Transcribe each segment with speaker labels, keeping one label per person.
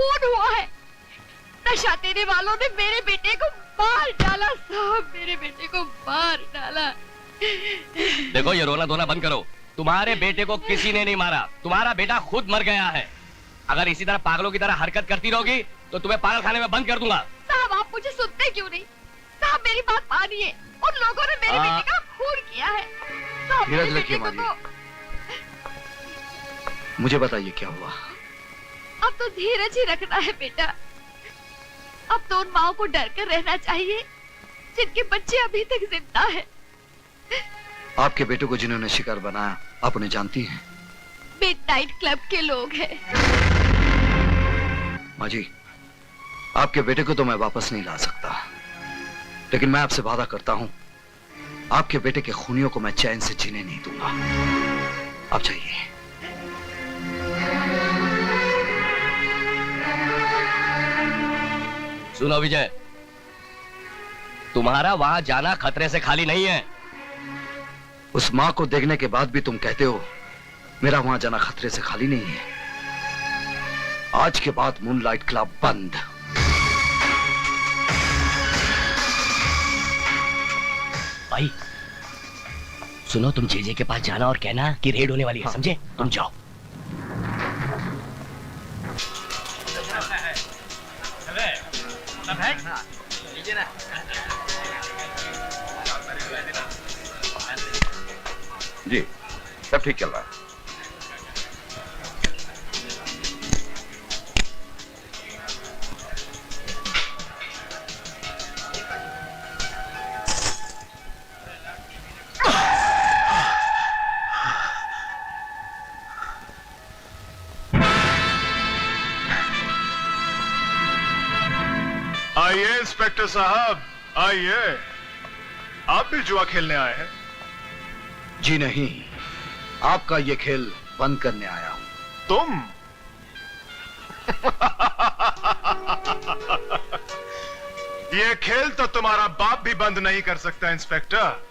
Speaker 1: खून हुआ है। नशा देने वालों ने मेरे बेटे को मार डाला साहब, मेरे बेटे को मार डाला।
Speaker 2: देखो ये रोना धोना बंद करो। तुम्हारे बेटे को किसी ने नहीं मारा, तुम्हारा बेटा खुद मर गया है। अगर इसी तरह पागलों की तरह हरकत करती रहोगी तो तुम्हें पागल खाने में बंद कर दूंगा।
Speaker 1: साहब आप मुझे सुनते क्यों नहीं? साहब मेरी बात मानिए, उन लोगों ने मेरे बेटे का खून किया है। साहब मेरे बेटे को तो...
Speaker 3: मुझे बताइए क्या हुआ?
Speaker 1: अब तो धीरज ही रखना है बेटा। अब तो उन माओ को डर कर रहना चाहिए जिनके बच्चे अभी तक जिंदा है।
Speaker 3: आपके बेटे को जिन्होंने शिकार बनाया आप उन्हें जानती हैं?
Speaker 1: मिडनाइट क्लब के लोग हैं।
Speaker 3: माँ जी, आपके बेटे को तो मैं वापस नहीं ला सकता, लेकिन मैं आपसे वादा करता हूं आपके बेटे के खूनियों को मैं चैन से जीने नहीं दूंगा। आप जाइए।
Speaker 2: सुनो विजय, तुम्हारा वहां जाना खतरे से खाली नहीं है।
Speaker 3: उस मां को देखने के बाद भी तुम कहते हो मेरा वहां जाना खतरे से खाली नहीं है। आज के बाद मूनलाइट क्लब बंद।
Speaker 2: भाई सुनो, तुम जेजे के पास जाना और कहना कि रेड होने वाली है। समझे? तुम जाओ।
Speaker 4: जी सब ठीक चल रहा है।
Speaker 5: आइए इंस्पेक्टर साहब, आइए। आप भी जुआ खेलने आए हैं?
Speaker 3: जी नहीं, आपका ये खेल बंद करने आया हूं।
Speaker 5: तुम? ये खेल तो तुम्हारा बाप भी बंद नहीं कर सकता इंस्पेक्टर।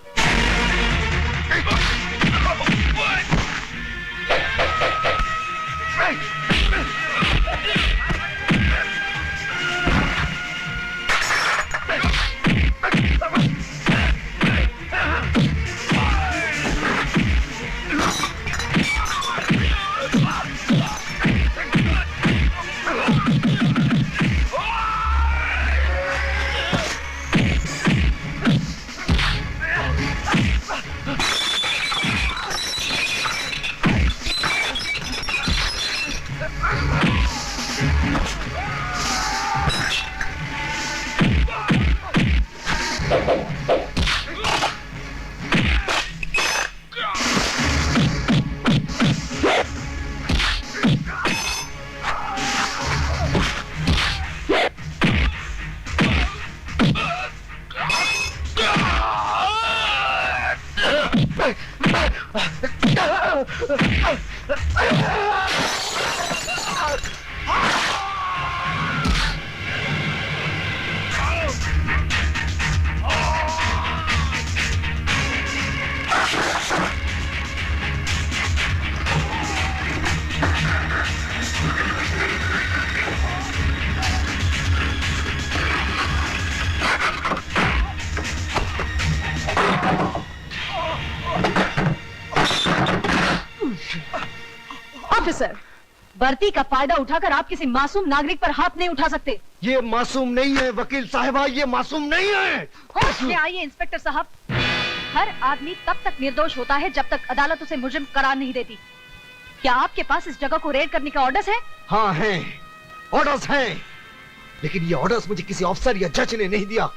Speaker 1: ऑफिसर, वर्दी का फायदा उठाकर आप किसी मासूम नागरिक पर हाथ नहीं उठा सकते।
Speaker 6: ये मासूम नहीं है वकील साहिबा, ये मासूम नहीं है।
Speaker 1: होश में आइए इंस्पेक्टर साहब। हर आदमी तब तक निर्दोष होता है जब तक अदालत उसे मुजरिम करार नहीं देती। क्या आपके पास इस जगह को रेड करने का ऑर्डर्स है?
Speaker 6: हाँ है, ऑर्डर्स हैं, लेकिन ये ऑर्डर्स मुझे किसी अफसर या जज ने नहीं दिया।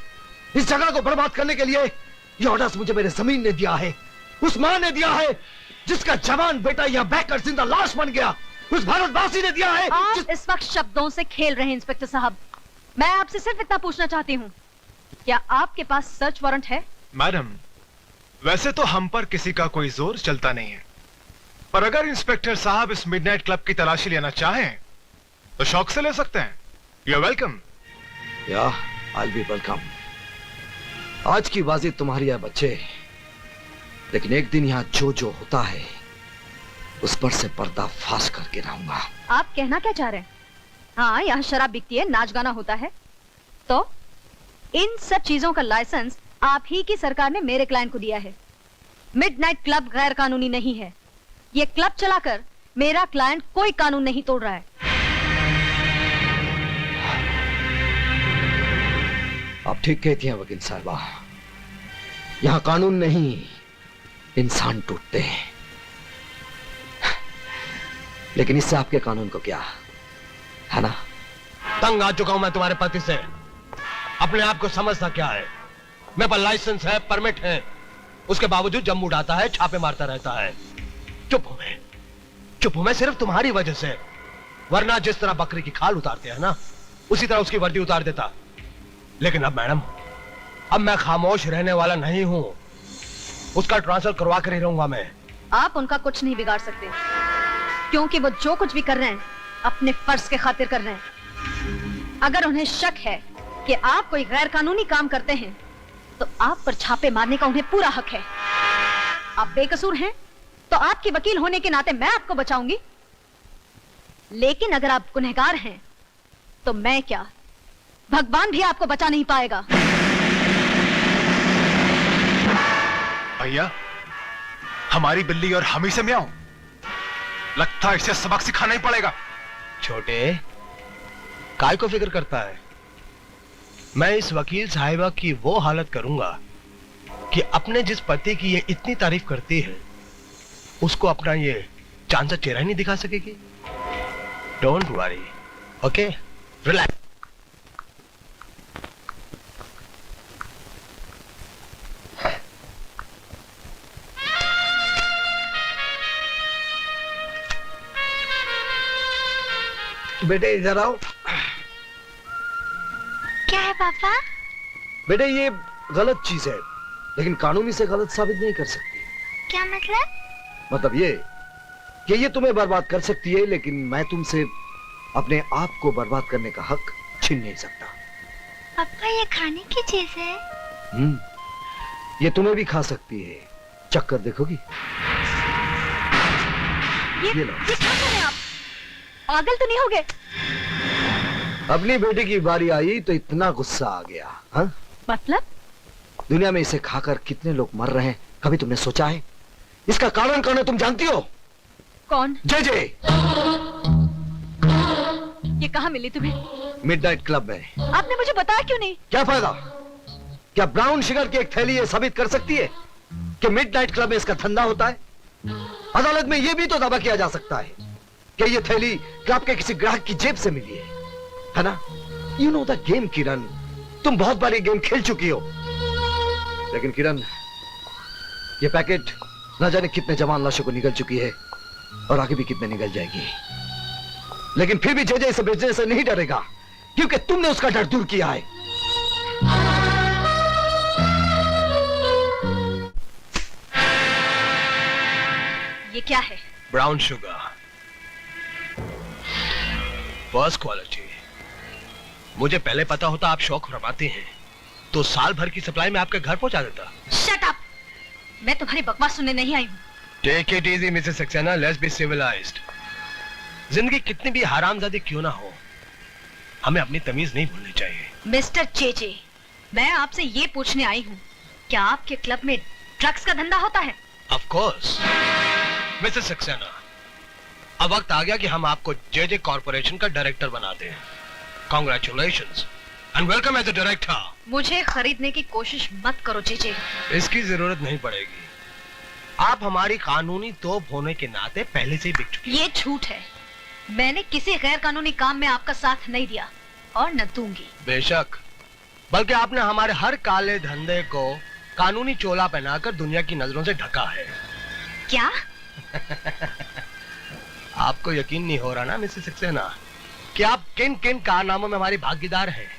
Speaker 6: इस जगह को बर्बाद करने के लिए ये ऑर्डर्स मुझे मेरे जमीन ने दिया है, उस मां ने दिया है जिसका जवान बेटा यहाँ बहकर जिंदा लाश बन गया, उस भारतवासी ने दिया है।
Speaker 1: आप इस वक्त शब्दों से खेल रहे हैं इंस्पेक्टर साहब। मैं आपसे सिर्फ इतना पूछना चाहती हूँ, क्या आपके पास सर्च वारंट है?
Speaker 5: मैडम, वैसे तो हम पर किसी का कोई जोर चलता नहीं है, पर अगर इंस्पेक्टर साहब इस मिडनाइट क्लब की तलाशी लेना चाहें तो शौक से ले सकते हैं। You are welcome.
Speaker 3: या आई विल बी वेलकम। आज की बाजी तुम्हारी है बच्चे, लेकिन एक दिन यहाँ जो जो होता है उस पर से पर्दा फाश करके रहूंगा।
Speaker 1: आप कहना क्या चाह रहे हैं? हाँ, यहाँ शराब बिकती है, नाच गाना होता है। तो इन सब चीजों का लाइसेंस आप ही की सरकार ने मेरे क्लाइंट को दिया है। मिडनाइट क्लब गैर कानूनी नहीं है। ये क्लब चलाकर मेरा क्लाइंट कोई कानून नहीं तोड़ रहा है।
Speaker 6: आप ठीक कहती हैं वकील साहबा, यहां कानून नहीं इंसान टूटते हैं। लेकिन इससे आपके कानून को क्या है ना?
Speaker 7: तंग आ चुका हूं मैं तुम्हारे पति से। अपने आप को समझता क्या है? मेरे पास लाइसेंस है, परमिट है, उसके बावजूद जम उड़ाता है, छापे मारता रहता है। चुप हूं मैं सिर्फ तुम्हारी वजह से। वरना जिस तरह बकरी की खाल उतारते हैं ना, उसी तरह उसकी वर्दी उतार देता। लेकिन अब मैडम, अब मैं खामोश रहने वाला नहीं हूं। उसका ट्रांसफर करवा कर ही रहूंगा मैं।
Speaker 1: आप उनका कुछ नहीं बिगाड़ सकते, क्योंकि वो जो कुछ भी कर रहे हैं अपने फर्ज के खातिर कर रहे हैं। अगर उन्हें शक है कि आप कोई गैर कानूनी काम करते हैं, तो आप पर छापे मारने का उन्हें पूरा हक है। आप बेकसूर हैं, तो आपके वकील होने के नाते मैं आपको बचाऊंगी। लेकिन अगर आप गुनहगार हैं, तो मैं क्या, भगवान भी आपको बचा नहीं पाएगा।
Speaker 5: भैया, हमारी बिल्ली और हम ही से म्याऊं। लगता है इसे सबक सिखाना ही पड़ेगा।
Speaker 7: छोटे, काय को फिक्र करता है? मैं इस वकील साहिबा की वो हालत करूंगा कि अपने जिस पति की ये इतनी तारीफ करती है, उसको अपना ये चांद सा चेहरा ही नहीं दिखा सकेगी। Don't worry, okay, relax.
Speaker 6: बेटे इधर आओ।
Speaker 8: क्या है पापा?
Speaker 6: बेटे ये गलत चीज है, लेकिन कानूनी से गलत साबित नहीं कर सकती।
Speaker 8: क्या मतलब?
Speaker 6: मतलब ये कि ये तुम्हें बर्बाद कर सकती है, लेकिन मैं तुमसे अपने आप को बर्बाद करने का हक छीन नहीं सकता।
Speaker 8: पापा ये खाने की चीज है?
Speaker 6: ये तुम्हें भी खा सकती है। चक्कर देखोगी?
Speaker 1: ये
Speaker 6: लो।
Speaker 1: क्या कर रहे हैं आप? पागल तो नहीं हो गए?
Speaker 6: अपनी बेटी की बारी आई तो इतना गुस्सा आ गया। हाँ?
Speaker 1: मतलब?
Speaker 6: दुनिया में इसे खाकर कितने लोग मर रहे हैं, कभी तुमने सोचा है? इसका कारण कौन है तुम जानती हो?
Speaker 1: कौन?
Speaker 6: जे।
Speaker 1: ये कहाँ मिली तुम्हें?
Speaker 6: मिडनाइट क्लब में।
Speaker 1: आपने मुझे बताया क्यों नहीं?
Speaker 6: क्या फायदा? क्या ब्राउन शुगर की एक थैली ये साबित कर सकती है कि मिडनाइट क्लब में इसका धंधा होता है? अदालत में यह भी तो दावा किया जा सकता है कि ये थैली क्लब के किसी ग्राहक की जेब से मिली है ना? यू नो द गेम किरण, तुम बहुत बार ये गेम खेल चुकी हो। लेकिन किरण, ये पैकेट न जाने कितने जवान लाशों को निगल चुकी है और आगे भी कितने निगल जाएगी। लेकिन फिर भी जे इसे बेचने से नहीं डरेगा, क्योंकि तुमने उसका डर दूर किया है।
Speaker 1: ये क्या है?
Speaker 7: Brown sugar, first quality. मुझे पहले पता होता आप शौक फरमाते हैं, तो साल भर की सप्लाई में आपके घर पहुंचा देता।
Speaker 1: Shut up! मैं तुम्हारी बकवास सुनने नहीं आई हूँ।
Speaker 7: Take it easy Mrs Saxena, let's be civilised. जिंदगी कितनी भी हरामजादी क्यों ना हो, हमें अपनी तमीज नहीं भूलनी चाहिए।
Speaker 1: मिस्टर चेचे, मैं आपसे ये पूछने आई हूँ, क्या आपके क्लब में ड्रग्स का धंधा होता है?
Speaker 7: ऑफ कोर्स मिसेस सक्सेना, अब वक्त आ गया कि हम आपको जे कॉर्पोरेशन का डायरेक्टर बना दें। Congratulations and welcome as a director.
Speaker 1: मुझे खरीदने की कोशिश मत करो चेचे।
Speaker 7: इसकी जरूरत नहीं पड़ेगी। आप हमारी कानूनी तोप होने के नाते पहले से ही बिक चुकी।
Speaker 1: ये झूठ है। मैंने किसी गैर कानूनी काम में आपका साथ नहीं दिया और न दूंगी।
Speaker 7: बेशक, बल्कि आपने हमारे हर काले धंधे को कानूनी चोला पहनाकर दुनिया की नजरों से ढका है।
Speaker 1: क्या?
Speaker 7: आपको यकीन नहीं हो रहा ना मिसेस सक्सेना कि आप किन किन कारनामों में हमारी भागीदार हैं?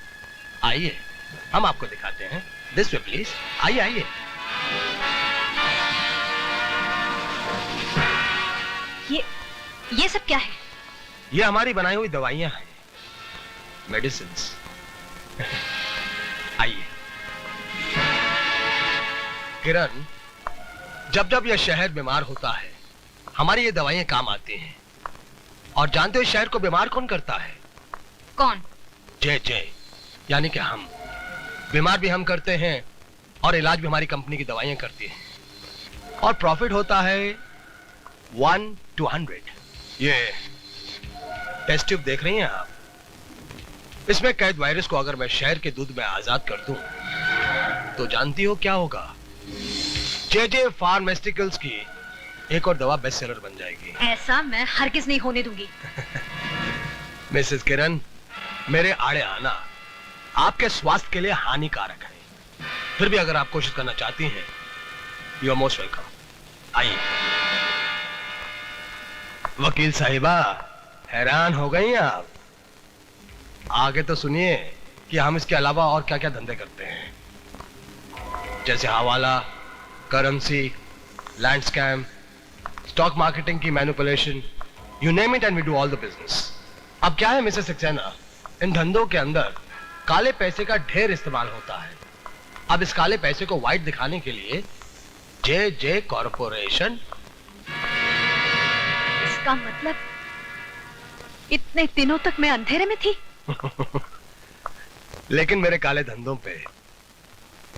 Speaker 7: आइए हम आपको दिखाते हैं। दिस वे प्लीज, आइए आइए।
Speaker 1: ये सब क्या है?
Speaker 7: ये हमारी बनाई हुई दवाइयां हैं, मेडिसिन्स। आइए। किरण, जब जब यह शहर बीमार होता है, हमारी ये दवाइयां काम आती हैं। और जानते हो शहर को बीमार कौन करता है?
Speaker 1: कौन?
Speaker 7: जे यानी कि हम बीमार भी हम करते हैं और इलाज भी हमारी कंपनी की दवाइयां करती हैं और प्रॉफिट होता है 1 to 100। ये टेस्ट ट्यूब देख रही हैं आप, इसमें कैद वायरस को अगर मैं शहर के दूध में आजाद कर दूं तो जानती हो क्या होगा? जे फार्मास्यूटिकल्स की एक और दवा बेस्ट सेलर बन जाएगी।
Speaker 1: ऐसा मैं हरगिज नहीं होने दूंगी।
Speaker 7: मिसेस किरण, मेरे आड़े आना आपके स्वास्थ्य के लिए हानिकारक है, फिर भी अगर आप कोशिश करना चाहती हैं, यू आर मोस्ट वेलकम। आइए। वकील साहिबा, हैरान हो गई आप? आगे तो सुनिए कि हम इसके अलावा और क्या क्या धंधे करते हैं, जैसे hawala, currency, land scam, stock marketing की manipulation, you name it and we do all the business. अब क्या है मिसेस सक्सेना, इन धंधों के अंदर काले पैसे का ढेर इस्तेमाल होता है। अब इस काले पैसे को व्हाइट दिखाने के लिए जे कॉरपोरेशन।
Speaker 1: इसका मतलब इतने दिनों तक मैं अंधेरे में थी।
Speaker 7: लेकिन मेरे काले धंधों पे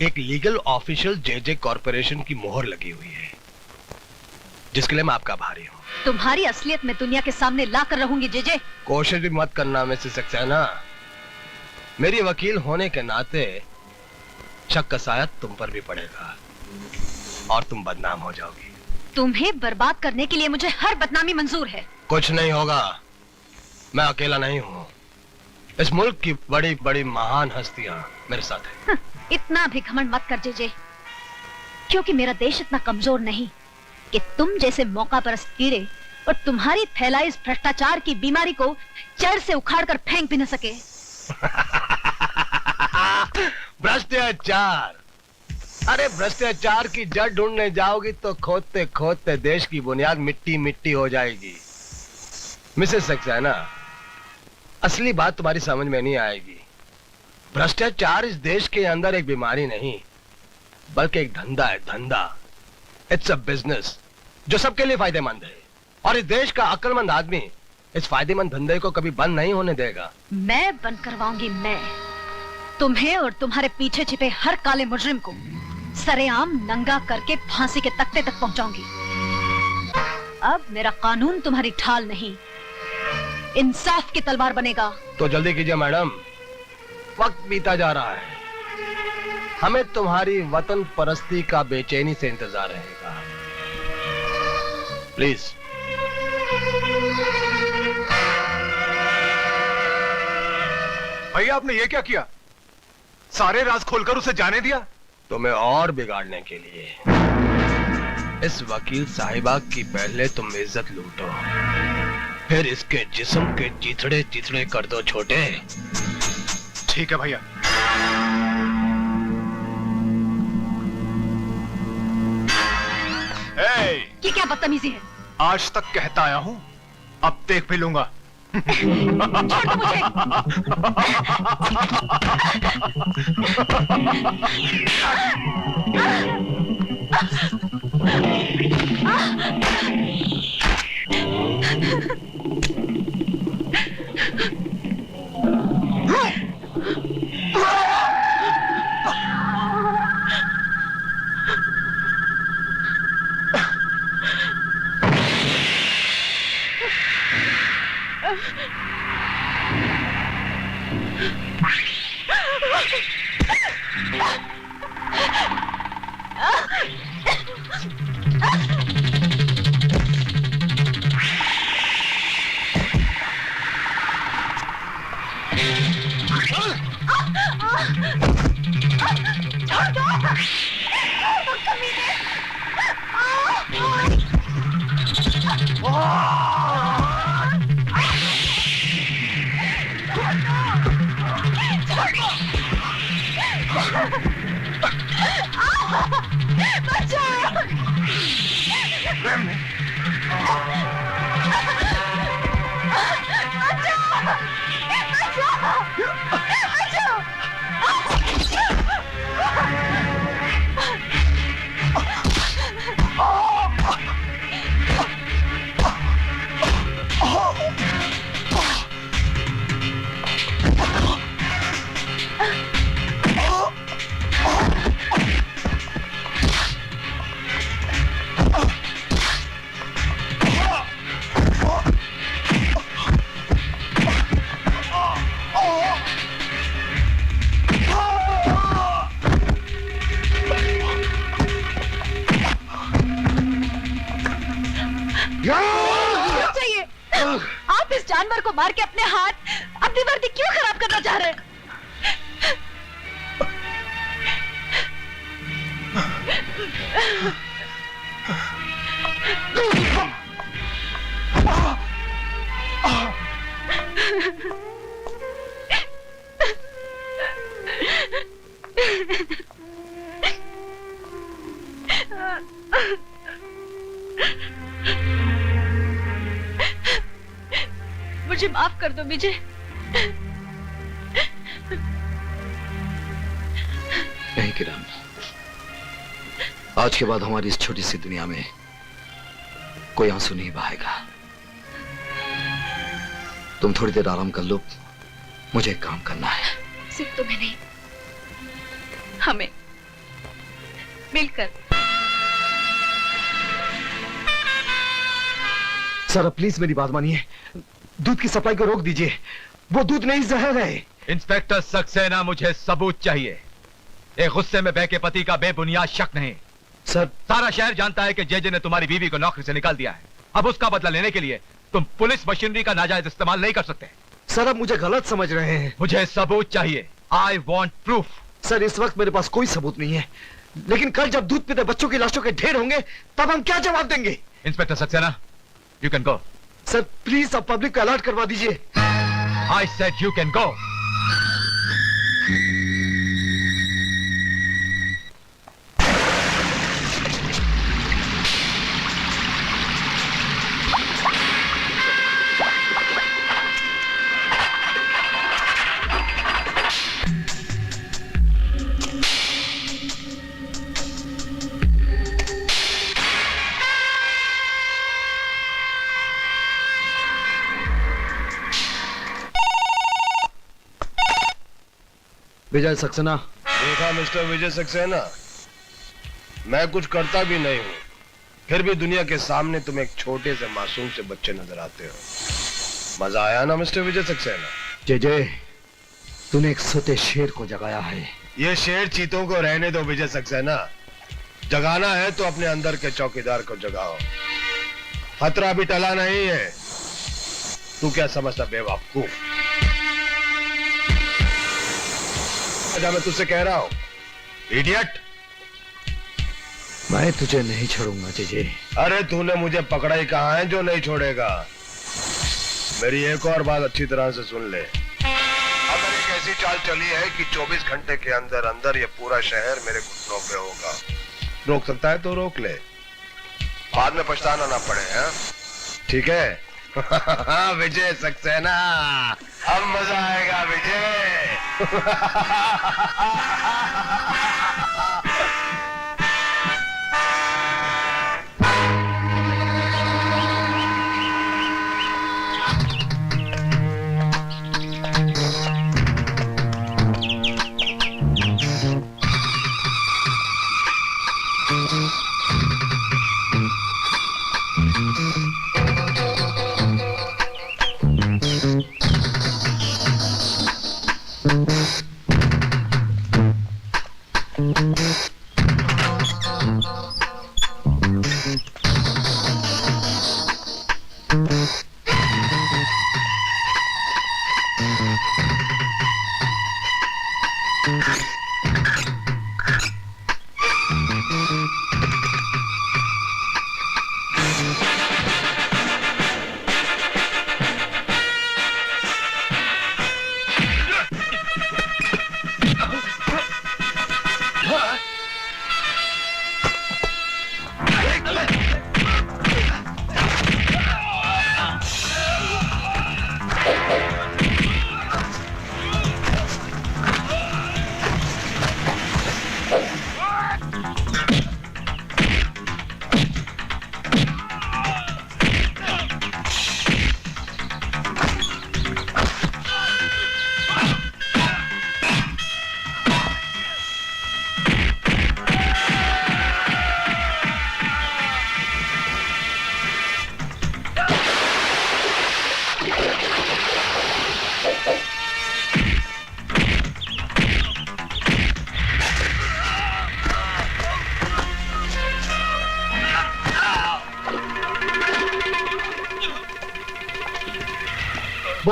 Speaker 7: एक लीगल ऑफिशियल जे कॉरपोरेशन की मोहर लगी हुई है, जिसके लिए मैं आपका आभारी हूं।
Speaker 1: तुम्हारी असलियत मैं दुनिया के सामने ला कर रहूंगी जे।
Speaker 7: कोशिश भी मत करना मिसेस सक्सेना, मेरी वकील होने के नाते शक का साया तुम पर भी पड़ेगा और तुम बदनाम हो जाओगी।
Speaker 1: तुम्हें बर्बाद करने के लिए मुझे हर बदनामी मंजूर है।
Speaker 7: कुछ नहीं होगा, मैं अकेला नहीं हूं, इस मुल्क की बड़ी बड़ी महान हस्तियां मेरे साथ हैं।
Speaker 1: इतना भी घमंड मत कर जे, क्योंकि मेरा देश इतना कमजोर नहीं कि तुम जैसे मौका परस्त कीड़े और तुम्हारी फैलाई इस भ्रष्टाचार की बीमारी को जड़ से उखाड़ कर फेंक भी न सके।
Speaker 7: भ्रष्टाचार, अरे भ्रष्टाचार की जड़ ढूंढने जाओगी तो खोदते खोदते देश की बुनियाद मिट्टी मिट्टी हो जाएगी। मिसेस सक्सेना, असली बात तुम्हारी समझ में नहीं आएगी। भ्रष्टाचार इस देश के अंदर एक बीमारी नहीं, बल्कि एक धंधा है, धंधा। इट्स अ बिजनेस जो सबके लिए फायदेमंद है, और इस देश का अक्लमंद आदमी इस फायदेमंद धंधे को कभी बंद नहीं होने देगा।
Speaker 1: मैं बंद करवाऊंगी, मैं तुम्हें और तुम्हारे पीछे छिपे हर काले मुजरिम को सरेआम नंगा करके फांसी के तख्ते तक पहुंचाऊंगी। अब मेरा कानून तुम्हारी ढाल नहीं, इंसाफ की तलवार बनेगा।
Speaker 7: तो जल्दी कीजिए मैडम, वक्त बीता जा रहा है, हमें तुम्हारी वतन परस्ती का बेचैनी से इंतजार रहेगा। प्लीज।
Speaker 5: भैया, आपने ये क्या किया? सारे राज खोलकर उसे जाने दिया?
Speaker 7: तुम्हें और बिगाड़ने के लिए। इस वकील साहिबा की पहले तुम इज्जत लूटो, फिर इसके जिस्म के चिथड़े चिथड़े कर दो छोटे।
Speaker 5: ठीक है भैया।
Speaker 1: ये क्या बदतमीजी है?
Speaker 5: आज तक कहता आया हूं, अब देख भी लूंगा।
Speaker 1: छोड़ दो मुझे। मार के अपने हाथ अपनी वर्दी क्यों खराब करना चाह रहे हैं? मुझे माफ कर दो विजय।
Speaker 3: नहीं किरण, आज के बाद हमारी इस छोटी सी दुनिया में कोई आंसू नहीं बहाएगा। तुम थोड़ी देर आराम कर लो, मुझे एक काम करना है।
Speaker 1: सिर्फ तुम्हें नहीं, हमें मिलकर।
Speaker 6: सर प्लीज मेरी बात मानिए, दूध की सप्लाई को रोक दीजिए। वो दूध नहीं, जहर है।
Speaker 7: इंस्पेक्टर सक्सेना, मुझे सबूत चाहिए। एक गुस्से में बहके पति का बेबुनियाद शक नहीं।
Speaker 6: सर
Speaker 7: सारा शहर जानता है कि जेजे ने तुम्हारी बीवी को नौकरी से निकाल दिया है। अब उसका बदला लेने के लिए तुम पुलिस मशीनरी का नाजायज इस्तेमाल नहीं कर सकते।
Speaker 6: सर आप मुझे गलत समझ रहे हैं।
Speaker 7: मुझे सबूत चाहिए। I want proof.
Speaker 6: सर इस वक्त मेरे पास कोई सबूत नहीं है, लेकिन कल जब दूध पीते बच्चों की लाशों के ढेर होंगे तब हम क्या जवाब देंगे?
Speaker 7: Inspector Saxena, you can go.
Speaker 6: Sir please आप पब्लिक को अलर्ट करवा दीजिए।
Speaker 7: I said you can go.
Speaker 6: Vijay Saxena.
Speaker 9: देखा मिस्टर विजय सक्सेना, मैं कुछ करता भी नहीं हूं, फिर भी दुनिया के सामने तुम एक छोटे से मासूम से बच्चे नजर आते हो। मजा आया ना मिस्टर विजय सक्सेना?
Speaker 6: जय, तूने एक सोते शेर को जगाया है।
Speaker 9: ये शेर चीतों को रहने दो विजय सक्सेना। जगाना है तो अपने अंदर के चौकीदार को जगाओ। खतरा भी टला नहीं है। तू क्या समझता बेवकूफ? मैं तुझसे कह रहा हूं, इडियट।
Speaker 6: मैं तुझे नहीं छोड़ूंगा जय।
Speaker 9: अरे तूने मुझे पकड़ा ही कहा है जो नहीं छोड़ेगा। मेरी एक और बात अच्छी तरह से सुन ले। अब मैंने एक ऐसी चाल चली है कि 24 घंटे के अंदर अंदर ये पूरा शहर मेरे घुटनों पे होगा। रोक सकता है तो रोक ले, बाद में पछताना ना पड़े। हैं? ठीक है? विजय सक्सेना, अब मजा आएगा विजय।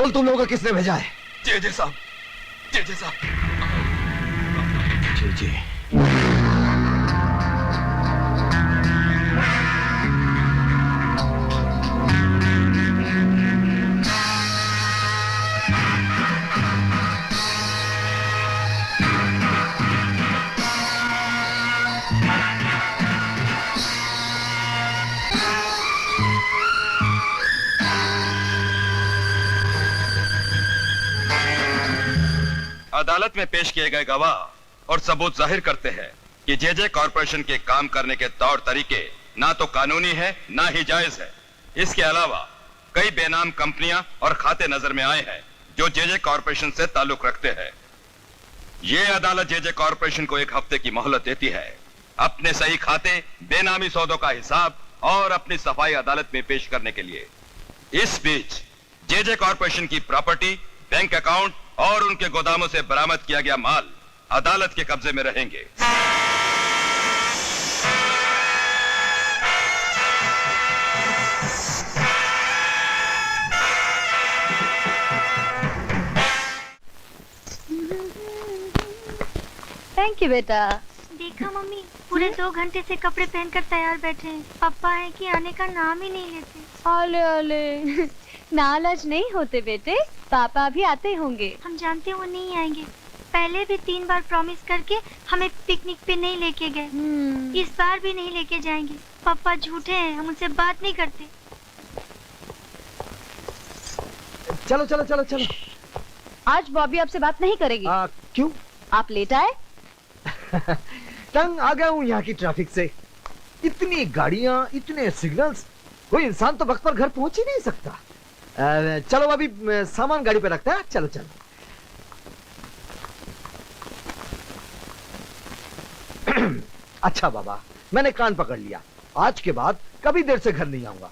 Speaker 6: बोल तुम लोगों को किसने भेजा है?
Speaker 3: जे साहब, जे साहब।
Speaker 6: जी जी।
Speaker 4: अदालत में पेश किए गए गवाह और सबूत जाहिर करते हैं कि जे कॉरपोरेशन के काम करने के तौर तरीके ना तो कानूनी है ना ही जायज है। इसके अलावा कई बेनाम कंपनियां और खाते नजर में आए हैं जो जे कॉरपोरेशन से ताल्लुक रखते हैं। ये अदालत जे कॉरपोरेशन को 1 हफ्ते की मोहलत देती है अपने सही खाते, बेनामी सौदों का हिसाब और अपनी सफाई अदालत में पेश करने के लिए। इस बीच जे कॉरपोरेशन की प्रॉपर्टी, बैंक अकाउंट और उनके गोदामों से बरामद किया गया माल अदालत के कब्जे में रहेंगे।
Speaker 1: थैंक यू बेटा।
Speaker 8: देखा मम्मी, पूरे 2 घंटे से कपड़े पहनकर तैयार बैठे हैं। पापा है कि आने का नाम ही नहीं लेते।
Speaker 1: ओले ओले, नाराज नहीं होते बेटे, पापा भी आते होंगे।
Speaker 8: हम जानते हैं वो नहीं आएंगे। पहले भी 3 बार प्रॉमिस करके हमें पिकनिक पे नहीं लेके गए। इस बार भी नहीं लेके जाएंगे। पापा झूठे हैं, हम उनसे बात नहीं करते।
Speaker 6: चलो चलो चलो चलो।
Speaker 1: आज बॉबी आपसे बात नहीं करेगी।
Speaker 6: क्यों?
Speaker 1: आप लेट आए।
Speaker 6: तंग आ गया हूँ यहाँ की ट्रैफिक से। इतनी गाड़ियाँ, इतने सिग्नल्स, कोई इंसान तो वक्त पर घर पहुंच ही नहीं सकता। चलो अभी सामान गाड़ी पे रखता है। चलो चलो। अच्छा बाबा, मैंने कान पकड़ लिया। आज के बाद कभी देर से घर नहीं आऊंगा।